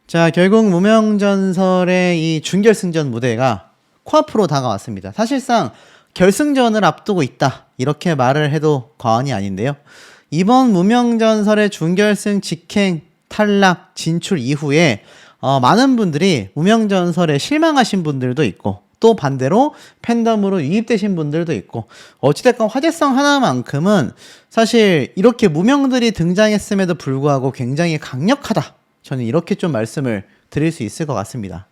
자, 결국 무명전설의 이 준결승전 무대가 코앞으로 다가왔습니다. 사실상 결승전을 앞두고 있다, 이렇게 말을 해도 과언이 아닌데요. 이번 무명전설의 준결승 직행 탈락 진출 이후에 많은 분들이 무명전설에 실망하신 분들도 있고, 또 반대로 팬덤으로 유입되신 분들도 있고, 어찌됐건 화제성 하나만큼은 사실 이렇게 무명들이 등장했음에도 불구하고 굉장히 강력하다, 저는 이렇게 좀 말씀을 드릴 수 있을 것 같습니다.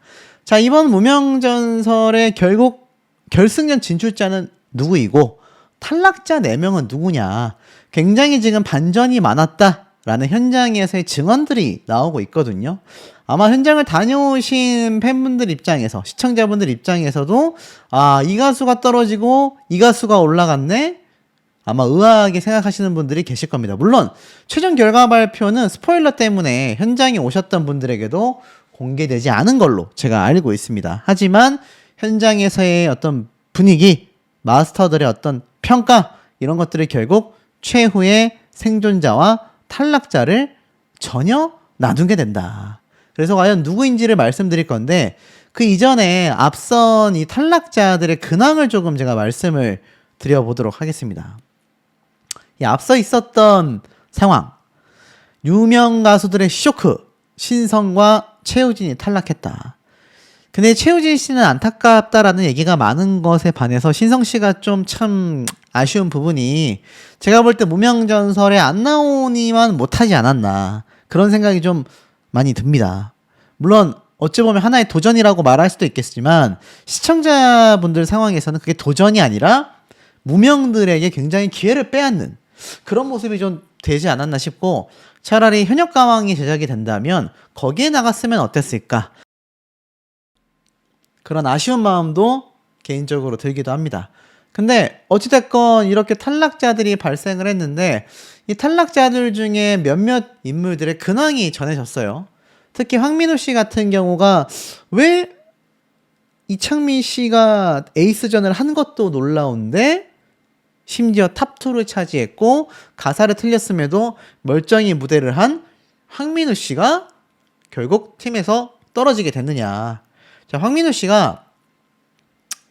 자, 이번 무명전설의 결국 결승전 진출자는 누구이고 탈락자 4명은 누구냐, 굉장히 지금 반전이 많았다라는 현장에서의 증언들이 나오고 있거든요. 아마 현장을 다녀오신 팬분들 입장에서, 시청자분들 입장에서도 이 가수가 떨어지고 이 가수가 올라갔네, 아마 의아하게 생각하시는 분들이 계실 겁니다. 물론 최종 결과 발표는 스포일러 때문에 현장에 오셨던 분들에게도 공개되지 않은 걸로 제가 알고 있습니다. 하지만 현장에서의 어떤 분위기, 마스터들의 어떤 평가, 이런 것들이 결국 최후의 생존자와 탈락자를 전혀 나누게 된다. 그래서 과연 누구인지를 말씀드릴 건데, 그 이전에 앞선 이 탈락자들의 근황을 조금 제가 말씀을 드려보도록 하겠습니다. 앞서 있었던 상황, 유명 가수들의 쇼크, 신성과 최우진이 탈락했다. 근데 최우진 씨는 안타깝다라는 얘기가 많은 것에 반해서 신성 씨가 좀 참 아쉬운 부분이, 제가 볼 때 무명전설에 안 나오니만 못하지 않았나, 그런 생각이 좀 많이 듭니다. 물론 어찌 보면 하나의 도전이라고 말할 수도 있겠지만, 시청자분들 상황에서는 그게 도전이 아니라 무명들에게 굉장히 기회를 빼앗는 그런 모습이 좀 되지 않았나 싶고, 차라리 현역가왕이 제작이 된다면 거기에 나갔으면 어땠을까, 그런 아쉬운 마음도 개인적으로 들기도 합니다. 근데 어찌됐건 이렇게 탈락자들이 발생을 했는데, 이 탈락자들 중에 몇몇 인물들의 근황이 전해졌어요. 특히 황민우 씨 같은 경우가 왜 이창민 씨가 에이스전을 한 것도 놀라운데 심지어 탑2를 차지했고 가사를 틀렸음에도 멀쩡히 무대를 한 황민우 씨가 결국 팀에서 떨어지게 됐느냐. 자, 황민우 씨가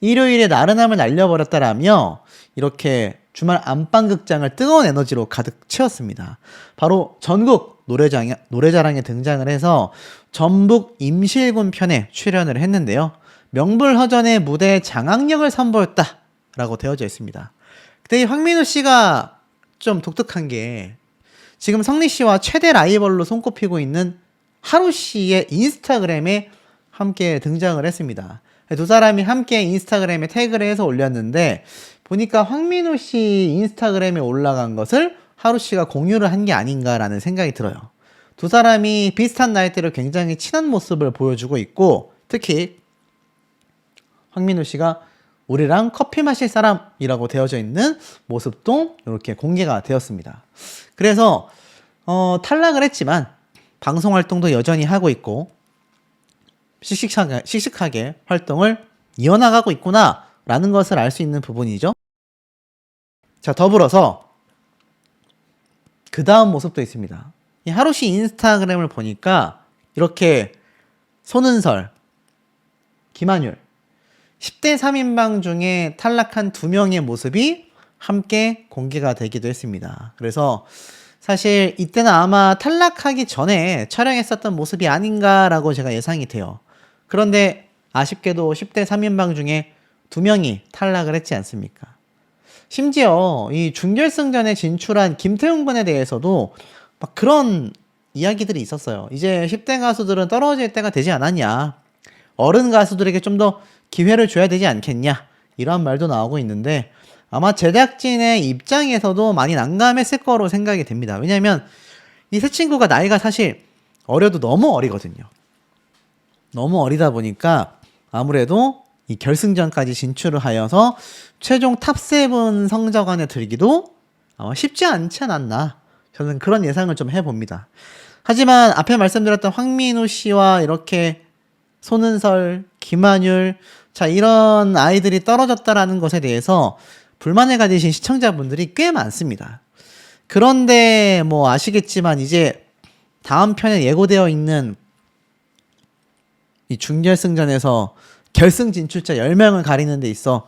일요일에 나른함을 날려버렸다라며 이렇게 주말 안방극장을 뜨거운 에너지로 가득 채웠습니다. 바로 전국 노래자랑에 등장을 해서 전북 임실군 편에 출연을 했는데요. 명불허전의 무대에 장악력을 선보였다라고 되어져 있습니다. 근데 이 황민우 씨가 좀 독특한 게, 지금 성리 씨와 최대 라이벌로 손꼽히고 있는 하루 씨의 인스타그램에 함께 등장을 했습니다. 두 사람이 함께 인스타그램에 태그를 해서 올렸는데, 보니까 황민우 씨 인스타그램에 올라간 것을 하루 씨가 공유를 한 게 아닌가라는 생각이 들어요. 두 사람이 비슷한 나이대로 굉장히 친한 모습을 보여주고 있고, 특히 황민우 씨가 우리랑 커피 마실 사람이라고 되어져 있는 모습도 이렇게 공개가 되었습니다. 그래서 탈락을 했지만 방송 활동도 여전히 하고 있고 씩씩하게 활동을 이어나가고 있구나 라는 것을 알 수 있는 부분이죠. 자, 더불어서 그 다음 모습도 있습니다. 이 하루씨 인스타그램을 보니까 이렇게 손은설, 김한율 10대 3인방 중에 탈락한 2명의 모습이 함께 공개가 되기도 했습니다. 그래서 사실 이때는 아마 탈락하기 전에 촬영했었던 모습이 아닌가라고 제가 예상이 돼요. 그런데 아쉽게도 10대 3인방 중에 2명이 탈락을 했지 않습니까? 심지어 이 준결승전에 진출한 김태훈 군에 대해서도 막 그런 이야기들이 있었어요. 이제 10대 가수들은 떨어질 때가 되지 않았냐, 어른 가수들에게 좀 더 기회를 줘야 되지 않겠냐, 이런 말도 나오고 있는데, 아마 제작진의 입장에서도 많이 난감했을 거로 생각이 됩니다. 왜냐하면 이 세 친구가 나이가 사실 어려도 너무 어리거든요. 너무 어리다 보니까 아무래도 이 결승전까지 진출을 하여서 최종 탑7 성적 안에 들기도 아마 쉽지 않지 않았나, 저는 그런 예상을 좀 해봅니다. 하지만 앞에 말씀드렸던 황민우 씨와 이렇게 손은설, 김한율, 자, 이런 아이들이 떨어졌다라는 것에 대해서 불만을 가지신 시청자분들이 꽤 많습니다. 그런데 뭐 아시겠지만 이제 다음 편에 예고되어 있는 이 준결승전에서 결승 진출자 10명을 가리는 데 있어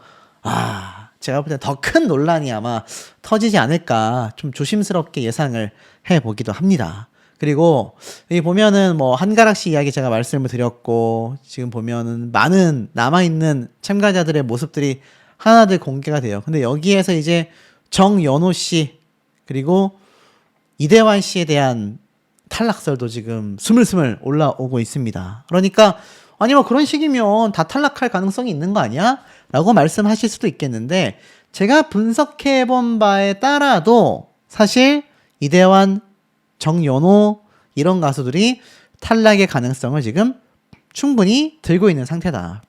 제가 볼 때 더 큰 논란이 아마 터지지 않을까 좀 조심스럽게 예상을 해보기도 합니다. 그리고 여기 보면은 뭐 한 가락씩 이야기 제가 말씀을 드렸고 지금 보면은 많은 남아있는 참가자들의 모습들이 하나둘 공개가 돼요. 근데 여기에서 이제 정연호 씨 그리고 이대환 씨에 대한 탈락설도 지금 스물스물 올라오고 있습니다. 그러니까 아니 뭐 그런 식이면 다 탈락할 가능성이 있는 거 아니야? 라고 말씀하실 수도 있겠는데 제가 분석해본 바에 따라도 사실 이대환, 정연호 이런 가수들이 탈락의 가능성을 지금 충분히 들고 있는 상태다.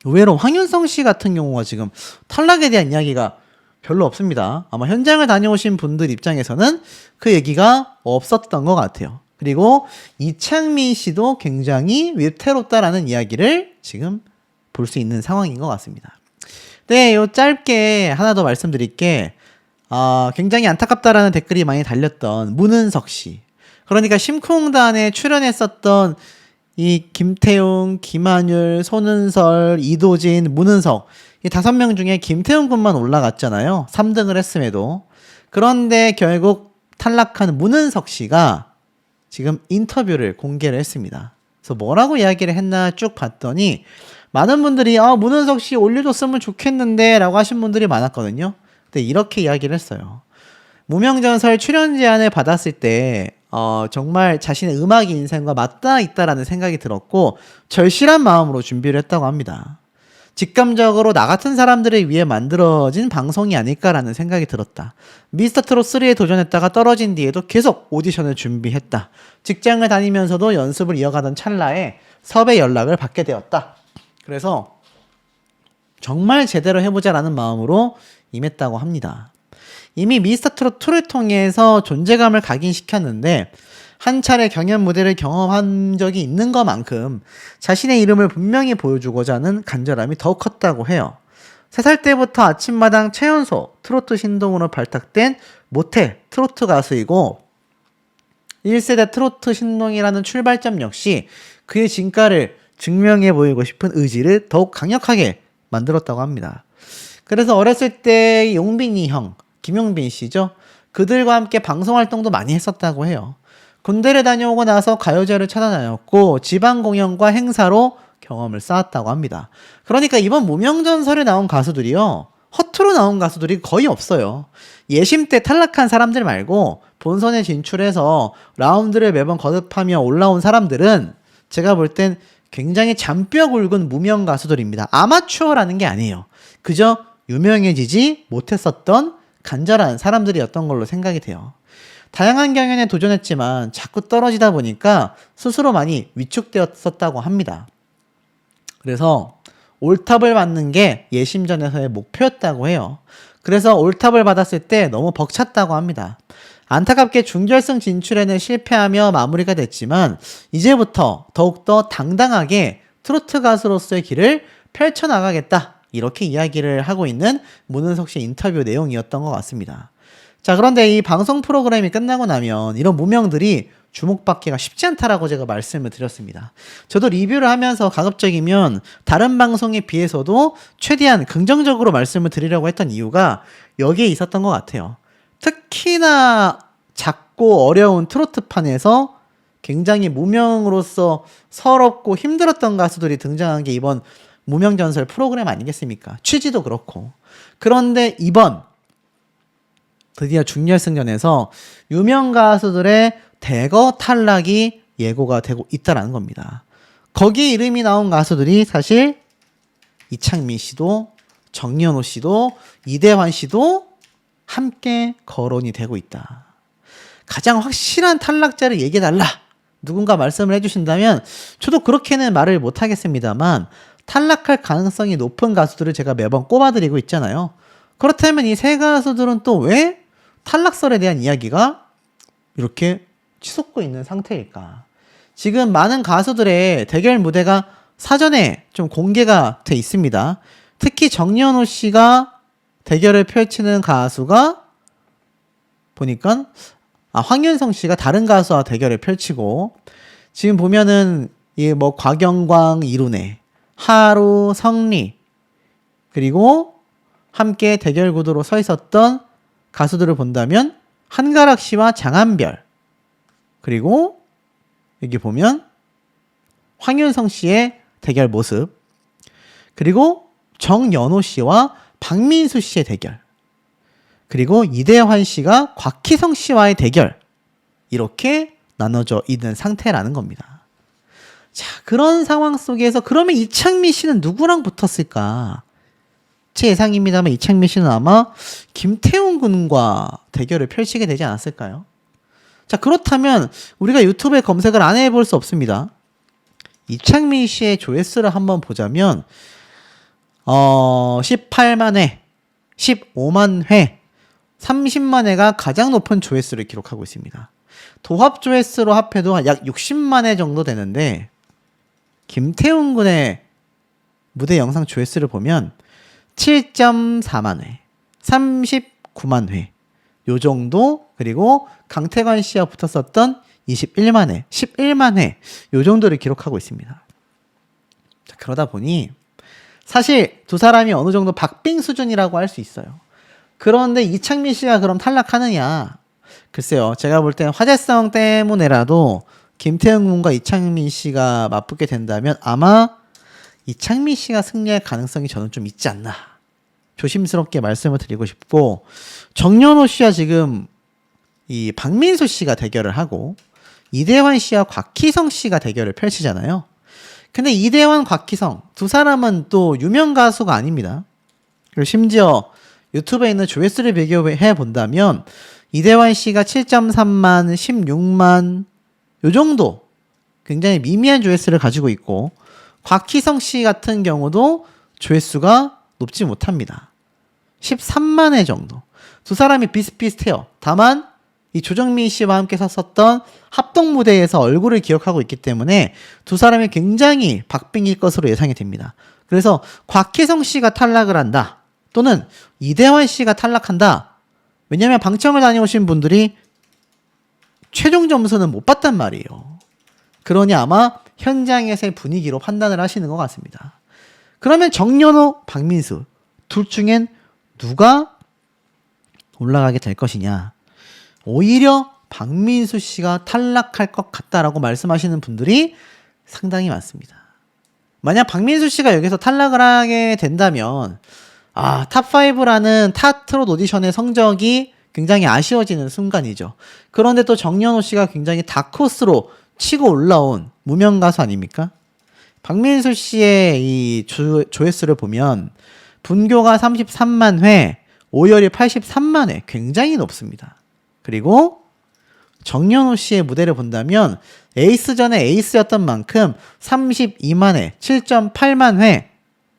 의외로 황윤성 씨 같은 경우가 지금 탈락에 대한 이야기가 별로 없습니다. 아마 현장을 다녀오신 분들 입장에서는 그 얘기가 없었던 것 같아요. 그리고 이창민 씨도 굉장히 위태롭다라는 이야기를 지금 볼 수 있는 상황인 것 같습니다. 네, 요 짧게 하나 더 말씀드릴게 굉장히 안타깝다라는 댓글이 많이 달렸던 문은석 씨. 그러니까 심쿵단에 출연했었던 이 김태웅, 김한율, 손은설, 이도진, 문은석 이 5명 중에 김태웅 군만 올라갔잖아요. 3등을 했음에도. 그런데 결국 탈락한 문은석 씨가 지금 인터뷰를 공개를 했습니다. 그래서 뭐라고 이야기를 했나 쭉 봤더니 많은 분들이 문은석 씨 올려줬으면 좋겠는데 라고 하신 분들이 많았거든요. 근데 이렇게 이야기를 했어요. 무명전설 출연 제안을 받았을 때 정말 자신의 음악 인생과 맞닿아 있다라는 생각이 들었고 절실한 마음으로 준비를 했다고 합니다. 직감적으로 나 같은 사람들을 위해 만들어진 방송이 아닐까라는 생각이 들었다. 미스터트롯 3에 도전했다가 떨어진 뒤에도 계속 오디션을 준비했다. 직장을 다니면서도 연습을 이어가던 찰나에 섭외 연락을 받게 되었다. 그래서 정말 제대로 해보자라는 마음으로 임했다고 합니다. 이미 미스터트롯 2를 통해서 존재감을 각인시켰는데 한 차례 경연 무대를 경험한 적이 있는 것만큼 자신의 이름을 분명히 보여주고자 하는 간절함이 더 컸다고 해요. 3살 때부터 아침마당 최연소 트로트 신동으로 발탁된 모태 트로트 가수이고 1세대 트로트 신동이라는 출발점 역시 그의 진가를 증명해 보이고 싶은 의지를 더욱 강력하게 만들었다고 합니다. 그래서 어렸을 때 용빈이 형, 김용빈 씨죠. 그들과 함께 방송 활동도 많이 했었다고 해요. 군대를 다녀오고 나서 가요제를 찾아다녔고 지방 공연과 행사로 경험을 쌓았다고 합니다. 그러니까 이번 무명전설에 나온 가수들이요. 허투루 나온 가수들이 거의 없어요. 예심 때 탈락한 사람들 말고 본선에 진출해서 라운드를 매번 거듭하며 올라온 사람들은 제가 볼 땐 굉장히 잔뼈 굵은 무명 가수들입니다. 아마추어라는 게 아니에요. 그저 유명해지지 못했었던 간절한 사람들이었던 걸로 생각이 돼요. 다양한 경연에 도전했지만 자꾸 떨어지다 보니까 스스로 많이 위축되었었다고 합니다. 그래서 올탑을 받는 게 예심전에서의 목표였다고 해요. 그래서 올탑을 받았을 때 너무 벅찼다고 합니다. 안타깝게 준결승 진출에는 실패하며 마무리가 됐지만 이제부터 더욱더 당당하게 트로트 가수로서의 길을 펼쳐나가겠다. 이렇게 이야기를 하고 있는 문은석 씨 인터뷰 내용이었던 것 같습니다. 자, 그런데 이 방송 프로그램이 끝나고 나면 이런 무명들이 주목받기가 쉽지 않다라고 제가 말씀을 드렸습니다. 저도 리뷰를 하면서 가급적이면 다른 방송에 비해서도 최대한 긍정적으로 말씀을 드리려고 했던 이유가 여기에 있었던 것 같아요. 특히나 작고 어려운 트로트판에서 굉장히 무명으로서 서럽고 힘들었던 가수들이 등장한 게 이번 무명전설 프로그램 아니겠습니까? 취지도 그렇고. 그런데 이번 드디어 준결승전에서 유명 가수들의 대거 탈락이 예고가 되고 있다는 겁니다. 거기에 이름이 나온 가수들이 사실 이창민 씨도 정연호 씨도 이대환 씨도 함께 거론이 되고 있다. 가장 확실한 탈락자를 얘기해달라. 누군가 말씀을 해주신다면 저도 그렇게는 말을 못하겠습니다만 탈락할 가능성이 높은 가수들을 제가 매번 꼽아드리고 있잖아요. 그렇다면 이 세 가수들은 또 왜 탈락설에 대한 이야기가 이렇게 치솟고 있는 상태일까? 지금 많은 가수들의 대결 무대가 사전에 좀 공개가 돼 있습니다. 특히 정연호 씨가 대결을 펼치는 가수가 보니까 황윤성 씨가 다른 가수와 대결을 펼치고 지금 보면은 이 뭐 곽영광 이룬해, 하루 성리, 그리고 함께 대결 구도로 서 있었던 가수들을 본다면 한가락 씨와 장한별, 그리고 여기 보면 황윤성 씨의 대결 모습, 그리고 정연호 씨와 박민수 씨의 대결, 그리고 이대환 씨가 곽희성 씨와의 대결, 이렇게 나눠져 있는 상태라는 겁니다. 자, 그런 상황 속에서 그러면 이창민 씨는 누구랑 붙었을까? 제 예상입니다만 이창민 씨는 아마 김태훈 군과 대결을 펼치게 되지 않았을까요? 자, 그렇다면 우리가 유튜브에 검색을 안 해볼 수 없습니다. 이창민 씨의 조회수를 한번 보자면 18만 회, 15만 회, 30만 회가 가장 높은 조회수를 기록하고 있습니다. 도합 조회수로 합해도 약 60만 회 정도 되는데 김태훈 군의 무대 영상 조회수를 보면 7.4만 회, 39만 회, 요 정도, 그리고 강태관 씨와 붙었었던 21만 회, 11만 회, 요 정도를 기록하고 있습니다. 자, 그러다 보니 사실 두 사람이 어느 정도 박빙 수준이라고 할 수 있어요. 그런데 이창민 씨가 그럼 탈락하느냐? 글쎄요, 제가 볼 때는 화제성 때문에라도 김태형 군과 이창민 씨가 맞붙게 된다면 아마 이창민 씨가 승리할 가능성이 저는 좀 있지 않나, 조심스럽게 말씀을 드리고 싶고, 정연호 씨와 지금 이 박민수 씨가 대결을 하고 이대환 씨와 곽희성 씨가 대결을 펼치잖아요. 근데 이대환, 곽희성 두 사람은 또 유명 가수가 아닙니다. 그리고 심지어 유튜브에 있는 조회수를 비교해 본다면 이대환 씨가 7.3만, 16만 요 정도 굉장히 미미한 조회수를 가지고 있고, 곽희성 씨 같은 경우도 조회수가 높지 못합니다. 13만 회 정도. 두 사람이 비슷비슷해요. 다만 이 조정민 씨와 함께 섰었던 합동 무대에서 얼굴을 기억하고 있기 때문에 두 사람이 굉장히 박빙일 것으로 예상이 됩니다. 그래서 곽희성 씨가 탈락을 한다, 또는 이대환 씨가 탈락한다. 왜냐하면 방청을 다녀오신 분들이 최종 점수는 못 봤단 말이에요. 그러니 아마 현장에서의 분위기로 판단을 하시는 것 같습니다. 그러면 정연호, 박민수 둘 중엔 누가 올라가게 될 것이냐? 오히려 박민수 씨가 탈락할 것 같다라고 말씀하시는 분들이 상당히 많습니다. 만약 박민수 씨가 여기서 탈락을 하게 된다면 탑5라는 탑트롯 오디션의 성적이 굉장히 아쉬워지는 순간이죠. 그런데 또 정연호 씨가 굉장히 다크호스로 치고 올라온 무명 가수 아닙니까? 박민수 씨의 이 조회수를 보면 분교가 33만 회, 오열이 83만 회, 굉장히 높습니다. 그리고 정연호 씨의 무대를 본다면 에이스전의 에이스였던 만큼 32만 회, 7.8만 회,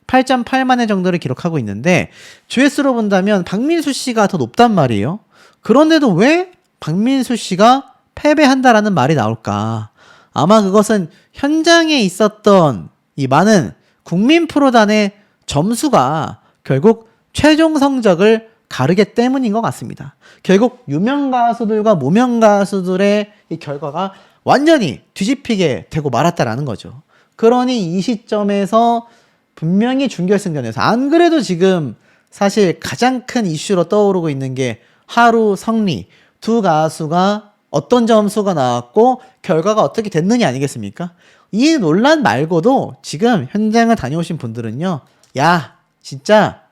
8.8만 회 정도를 기록하고 있는데 조회수로 본다면 박민수 씨가 더 높단 말이에요. 그런데도 왜 박민수 씨가 패배한다라는 말이 나올까? 아마 그것은 현장에 있었던 이 많은 국민 프로단의 점수가 결국 최종 성적을 가르기 때문인 것 같습니다. 결국 유명 가수들과 무명 가수들의 이 결과가 완전히 뒤집히게 되고 말았다라는 거죠. 그러니 이 시점에서 분명히 준결승전에서, 안 그래도 지금 사실 가장 큰 이슈로 떠오르고 있는 게 하루, 성리 두 가수가 어떤 점수가 나왔고 결과가 어떻게 됐느냐 아니겠습니까? 이 논란 말고도 지금 현장을 다녀오신 분들은요, 야 진짜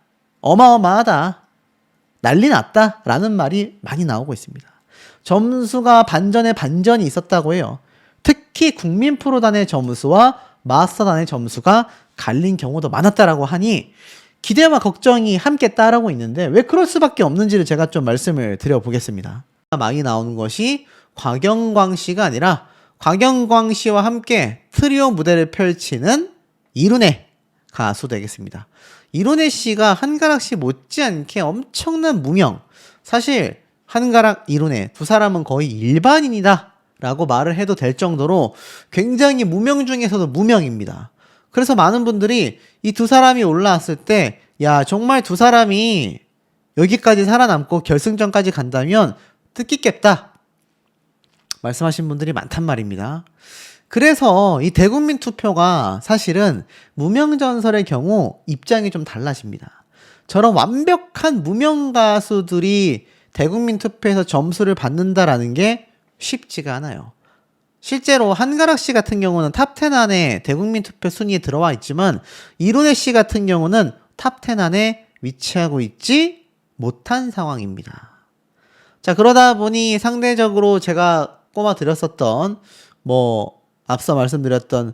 어마어마하다, 난리 났다 라는 말이 많이 나오고 있습니다. 점수가 반전에 반전이 있었다고 해요. 특히 국민 프로단의 점수와 마스터단의 점수가 갈린 경우도 많았다라고 하니 기대와 걱정이 함께 따르고 있는데 왜 그럴 수밖에 없는지를 제가 좀 말씀을 드려보겠습니다. 많이 나오는 것이 곽영광 씨가 아니라 곽영광 씨와 함께 트리오 무대를 펼치는 이룬해 가수 되겠습니다. 이룬해 씨가 한가락 씨 못지않게 엄청난 무명, 사실 한가락, 이룬해 두 사람은 거의 일반인이다 라고 말을 해도 될 정도로 굉장히 무명 중에서도 무명입니다. 그래서 많은 분들이 이 두 사람이 올라왔을 때 야 정말 두 사람이 여기까지 살아남고 결승전까지 간다면 뜻깊겠다 말씀하신 분들이 많단 말입니다. 그래서 이 대국민 투표가 사실은 무명전설의 경우 입장이 좀 달라집니다. 저런 완벽한 무명 가수들이 대국민 투표에서 점수를 받는다라는 게 쉽지가 않아요. 실제로 한가락 씨 같은 경우는 탑10 안에 대국민 투표 순위에 들어와 있지만 이룬혜 씨 같은 경우는 탑10 안에 위치하고 있지 못한 상황입니다. 자, 그러다 보니 상대적으로 제가 꼽아 드렸었던 앞서 말씀드렸던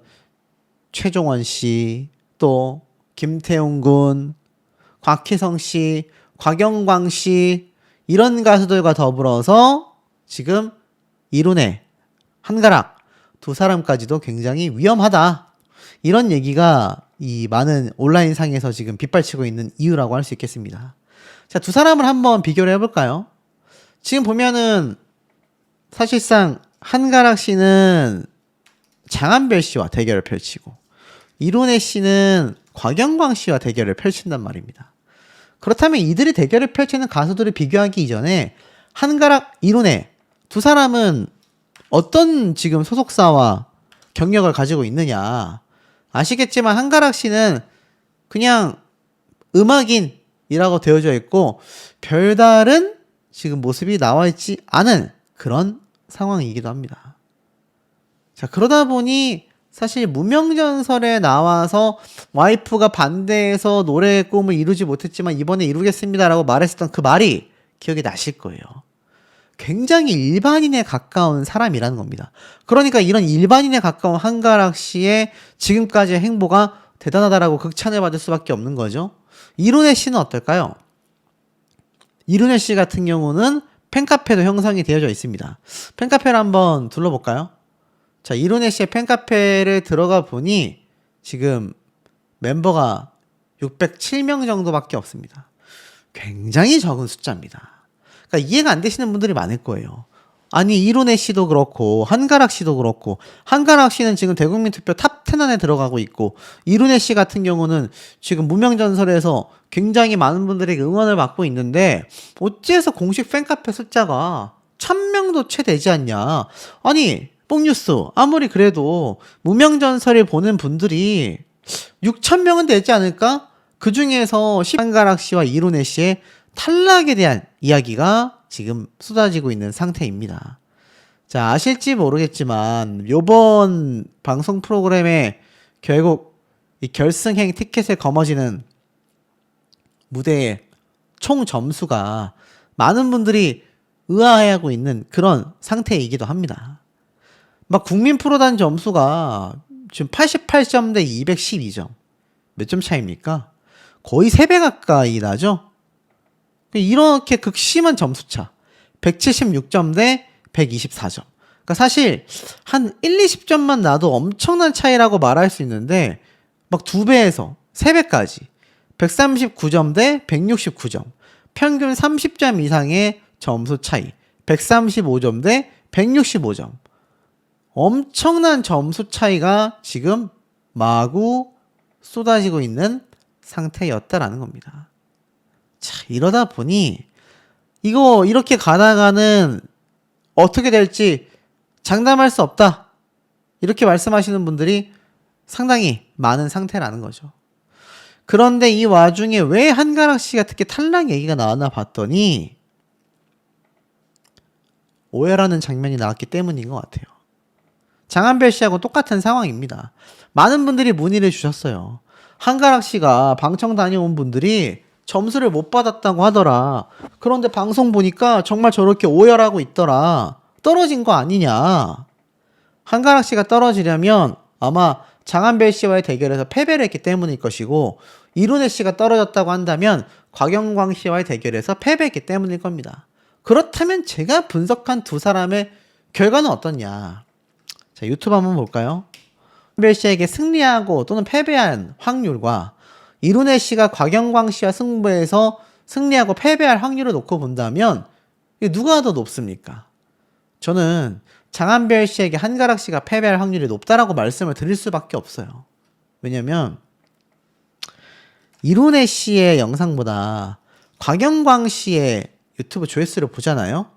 최종원 씨, 또 김태웅 군, 곽희성 씨, 곽영광 씨 이런 가수들과 더불어서 지금 이룬혜, 한가락 두 사람까지도 굉장히 위험하다. 이런 얘기가 이 많은 온라인상에서 지금 빗발치고 있는 이유라고 할 수 있겠습니다. 자, 두 사람을 한번 비교를 해볼까요? 지금 보면은 사실상 한가락 씨는 장한별 씨와 대결을 펼치고 이룬혜 씨는 곽영광 씨와 대결을 펼친단 말입니다. 그렇다면 이들이 대결을 펼치는 가수들을 비교하기 이전에 한가락, 이룬혜 두 사람은 어떤 지금 소속사와 경력을 가지고 있느냐. 아시겠지만 한가락 씨는 그냥 음악인이라고 되어져 있고 별다른 지금 모습이 나와 있지 않은 그런 상황이기도 합니다. 자, 그러다 보니 사실 무명전설에 나와서 와이프가 반대해서 노래의 꿈을 이루지 못했지만 이번에 이루겠습니다라고 말했었던 그 말이 기억이 나실 거예요. 굉장히 일반인에 가까운 사람이라는 겁니다. 그러니까 이런 일반인에 가까운 한가락 씨의 지금까지의 행보가 대단하다라고 극찬을 받을 수밖에 없는 거죠. 이룬혜 씨는 어떨까요? 이룬혜 씨 같은 경우는 팬카페도 형성이 되어져 있습니다. 팬카페를 한번 둘러볼까요? 자, 이룬혜 씨의 팬카페를 들어가 보니 지금 멤버가 607명 정도밖에 없습니다. 굉장히 적은 숫자입니다. 그러니까 이해가 안 되시는 분들이 많을 거예요. 아니, 이룬혜 씨도 그렇고 한가락 씨도 그렇고 한가락 씨는 지금 대국민 투표 탑10 안에 들어가고 있고 이룬혜 씨 같은 경우는 지금 무명전설에서 굉장히 많은 분들에게 응원을 받고 있는데 어째서 공식 팬카페 숫자가 1000명도 채 되지 않냐. 아니, 뽕뉴스 아무리 그래도 무명전설을 보는 분들이 6000명은 되지 않을까? 그 중에서 한가락 씨와 이룬혜 씨의 탈락에 대한 이야기가 지금 쏟아지고 있는 상태입니다. 자, 아실지 모르겠지만 요번 방송 프로그램에 결국 이 결승행 티켓을 거머쥐는 무대의 총 점수가 많은 분들이 의아해하고 있는 그런 상태이기도 합니다. 막 국민 프로단 점수가 지금 88점 대 212점. 몇 점 차이입니까? 거의 3배 가까이 나죠? 이렇게 극심한 점수차. 176점 대 124점. 그러니까 사실 한 1, 20점만 나도 엄청난 차이라고 말할 수 있는데 막 2배에서 3배까지 139점 대 169점. 평균 30점 이상의 점수 차이. 135점 대 165점. 엄청난 점수 차이가 지금 마구 쏟아지고 있는 상태였다라는 겁니다. 자, 이러다 보니 이거 이렇게 가다가는 어떻게 될지 장담할 수 없다. 이렇게 말씀하시는 분들이 상당히 많은 상태라는 거죠. 그런데 이 와중에 왜 한가락 씨가 특히 탈락 얘기가 나왔나 봤더니 오해라는 장면이 나왔기 때문인 것 같아요. 장한별 씨하고 똑같은 상황입니다. 많은 분들이 문의를 주셨어요. 한가락 씨가 방청 다녀온 분들이 점수를 못 받았다고 하더라. 그런데 방송 보니까 정말 저렇게 오열하고 있더라. 떨어진 거 아니냐. 한가락 씨가 떨어지려면 아마 장한별 씨와의 대결에서 패배를 했기 때문일 것이고 이룬혜 씨가 떨어졌다고 한다면 곽영광 씨와의 대결에서 패배했기 때문일 겁니다. 그렇다면 제가 분석한 두 사람의 결과는 어떻냐. 자, 유튜브 한번 볼까요? 한별 씨에게 승리하고 또는 패배한 확률과 이룬혜 씨가 곽영광 씨와 승부해서 승리하고 패배할 확률을 놓고 본다면 누가 더 높습니까? 저는 장한별 씨에게 한가락 씨가 패배할 확률이 높다라고 말씀을 드릴 수밖에 없어요. 왜냐면 이룬혜 씨의 영상보다 곽영광 씨의 유튜브 조회수를 보잖아요.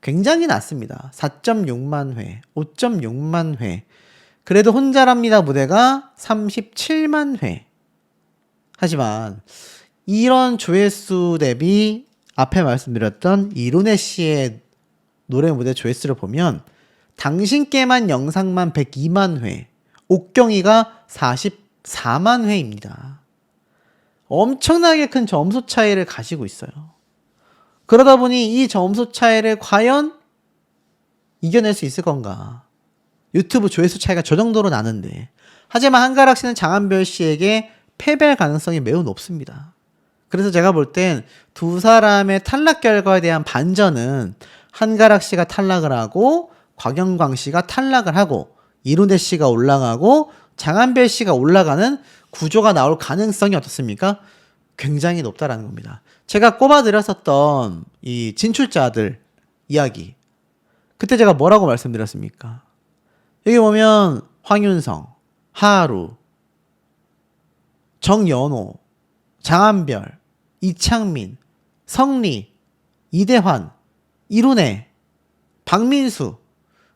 굉장히 낮습니다. 4.6만 회, 5.6만 회. 그래도 혼자랍니다 무대가 37만 회. 하지만 이런 조회수 대비 앞에 말씀드렸던 이룬혜 씨의 노래 무대 조회수를 보면 당신께만 영상만 102만 회, 옥경이가 44만 회입니다. 엄청나게 큰 점수 차이를 가지고 있어요. 그러다 보니 이 점수 차이를 과연 이겨낼 수 있을 건가? 유튜브 조회수 차이가 저 정도로 나는데. 하지만 한가락 씨는 장한별 씨에게 패배할 가능성이 매우 높습니다. 그래서 제가 볼 땐 두 사람의 탈락 결과에 대한 반전은 한가락 씨가 탈락을 하고 곽영광 씨가 탈락을 하고 이룬혜 씨가 올라가고 장한별 씨가 올라가는 구조가 나올 가능성이 어떻습니까? 굉장히 높다라는 겁니다. 제가 꼽아드렸었던 이 진출자들 이야기, 그때 제가 뭐라고 말씀드렸습니까? 여기 보면 황윤성, 하루, 정연호, 장한별, 이창민, 성리, 이대환, 이룬혜, 박민수,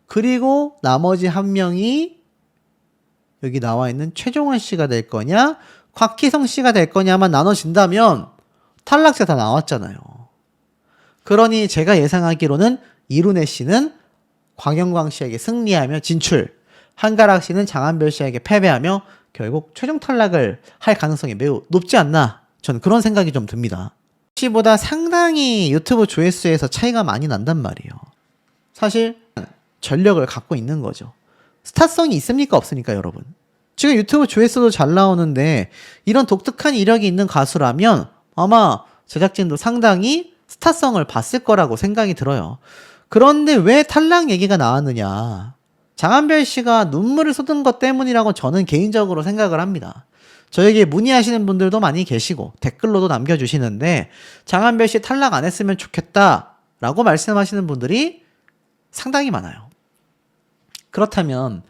그리고 나머지 한 명이 여기 나와 있는 최종원 씨가 될 거냐, 곽희성 씨가 될 거냐만 나눠진다면 탈락자 다 나왔잖아요. 그러니 제가 예상하기로는 이룬혜 씨는 곽영광 씨에게 승리하며 진출, 한가락 씨는 장한별 씨에게 패배하며 결국 최종 탈락을 할 가능성이 매우 높지 않나, 저는 그런 생각이 좀 듭니다. 씨보다 상당히 유튜브 조회수에서 차이가 많이 난단 말이에요. 사실 전력을 갖고 있는 거죠. 스타성이 있습니까 없습니까 여러분? 지금 유튜브 조회수도 잘 나오는데 이런 독특한 이력이 있는 가수라면 아마 제작진도 상당히 스타성을 봤을 거라고 생각이 들어요. 그런데 왜 탈락 얘기가 나왔느냐? 장한별 씨가 눈물을 쏟은 것 때문이라고 저는 개인적으로 생각을 합니다. 저에게 문의하시는 분들도 많이 계시고 댓글로도 남겨주시는데 장한별 씨 탈락 안 했으면 좋겠다라고 말씀하시는 분들이 상당히 많아요. 그렇다면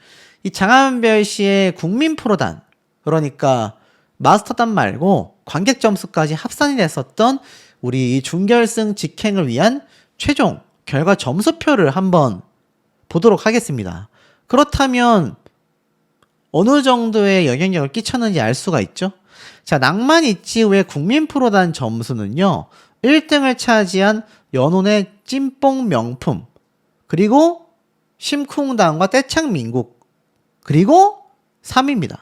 이 장한별 씨의 국민 프로단, 그러니까 마스터단 말고 관객 점수까지 합산이 됐었던 우리 이 준결승 직행을 위한 최종 결과 점수표를 한번 보도록 하겠습니다. 그렇다면 어느 정도의 영향력을 끼쳤는지 알 수가 있죠. 자, 낭만 있지 왜 국민 프로단 점수는요, 1등을 차지한 연혼의 찐뽕 명품, 그리고 심쿵당과 떼창민국, 그리고 3위입니다.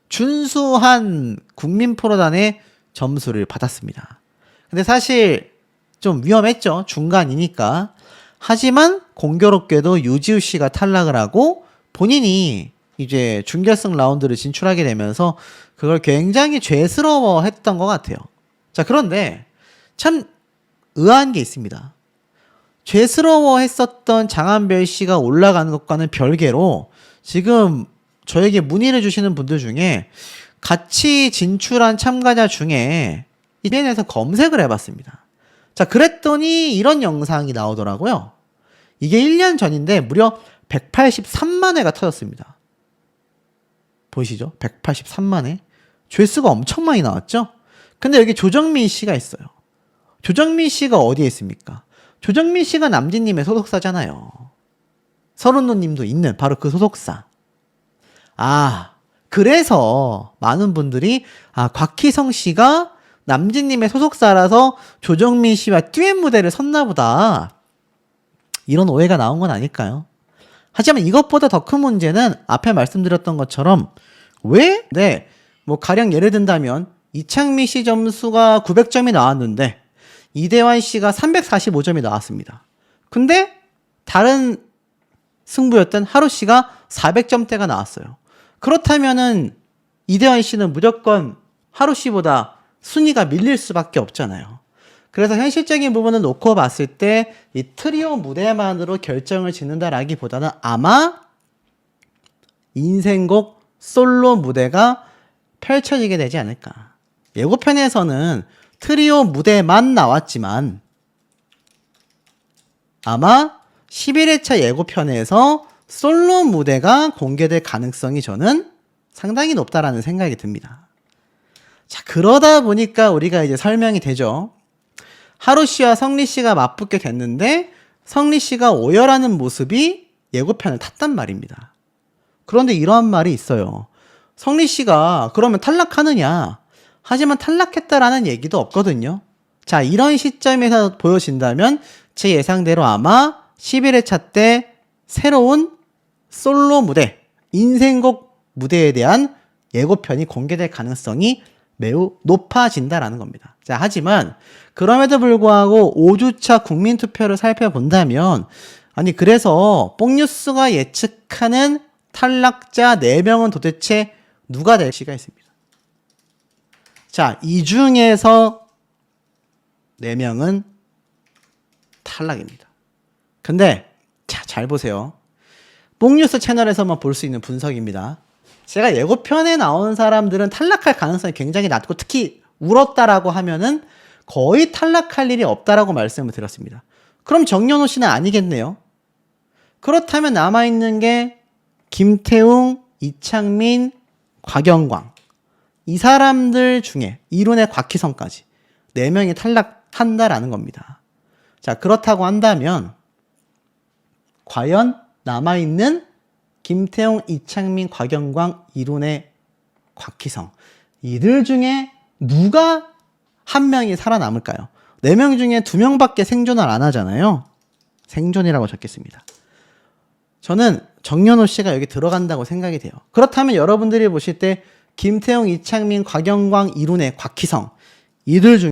준수한 국민 프로단의 점수를 받았습니다. 근데 사실 좀 위험했죠. 중간이니까. 하지만 공교롭게도 유지우 씨가 탈락을 하고 본인이 이제 준결승 라운드를 진출하게 되면서 그걸 굉장히 죄스러워 했던 것 같아요. 자, 그런데 참 의아한 게 있습니다. 죄스러워 했었던 장한별 씨가 올라가는 것과는 별개로 지금 저에게 문의를 주시는 분들 중에 같이 진출한 참가자 중에 인터넷에서 검색을 해봤습니다. 자, 그랬더니 이런 영상이 나오더라고요. 이게 1년 전인데 무려 183만 회가 터졌습니다. 보이시죠? 183만 회. 조회수가 엄청 많이 나왔죠? 근데 여기 조정민 씨가 있어요. 조정민 씨가 어디에 있습니까? 조정민 씨가 남진님의 소속사잖아요. 서른노님도 있는 바로 그 소속사. 아, 그래서 많은 분들이 곽희성 씨가 남진님의 소속사라서 조정민 씨와 듀엣 무대를 섰나 보다, 이런 오해가 나온 건 아닐까요? 하지만 이것보다 더 큰 문제는 앞에 말씀드렸던 것처럼 왜? 네, 뭐 가령 예를 든다면 이창민 씨 점수가 900점이 나왔는데 이대환 씨가 345점이 나왔습니다. 근데 다른 승부였던 하루 씨가 400점대가 나왔어요. 그렇다면은 이대환 씨는 무조건 하루 씨보다 순위가 밀릴 수밖에 없잖아요. 그래서 현실적인 부분을 놓고 봤을 때 이 트리오 무대만으로 결정을 짓는다라기보다는 아마 인생곡 솔로 무대가 펼쳐지게 되지 않을까. 예고편에서는 트리오 무대만 나왔지만 아마 11회차 예고편에서 솔로 무대가 공개될 가능성이 저는 상당히 높다라는 생각이 듭니다. 자, 그러다 보니까 우리가 이제 설명이 되죠. 하루 씨와 성리 씨가 맞붙게 됐는데 성리 씨가 오열하는 모습이 예고편을 탔단 말입니다. 그런데 이러한 말이 있어요. 성리 씨가 그러면 탈락하느냐? 하지만 탈락했다라는 얘기도 없거든요. 자, 이런 시점에서 보여진다면 제 예상대로 아마 11회차 때 새로운 솔로 무대, 인생곡 무대에 대한 예고편이 공개될 가능성이 매우 높아진다라는 겁니다. 자, 하지만 그럼에도 불구하고 5주차 국민투표를 살펴본다면 아니 그래서 뽕뉴스가 예측하는 탈락자 4명은 도대체 누가 될 수가 있습니다. 자, 이 중에서 4명은 탈락입니다. 근데 자, 잘 보세요. 뽕뉴스 채널에서만 볼 수 있는 분석입니다. 제가 예고편에 나온 사람들은 탈락할 가능성이 굉장히 낮고 특히 울었다라고 하면은 거의 탈락할 일이 없다라고 말씀을 드렸습니다. 그럼 정연호 씨는 아니겠네요. 그렇다면 남아있는 게 김태웅, 이창민, 곽영광 이 사람들 중에 이룬의 곽희성까지 4명이 탈락한다라는 겁니다. 자, 그렇다고 한다면 과연 남아있는 김태웅, 이창민, 곽영광, 이룬의 곽희성 이들 중에 누가 한 명이 살아남을까요? 4명 중에 2명밖에 생존을 안 하잖아요. 생존이라고 적겠습니다. 저는 정연호 씨가 여기 들어간다고 생각이 돼요. 그렇다면 여러분들이 보실 때 김태웅, 이창민, 곽영광, 이룬의 곽희성 이들 중에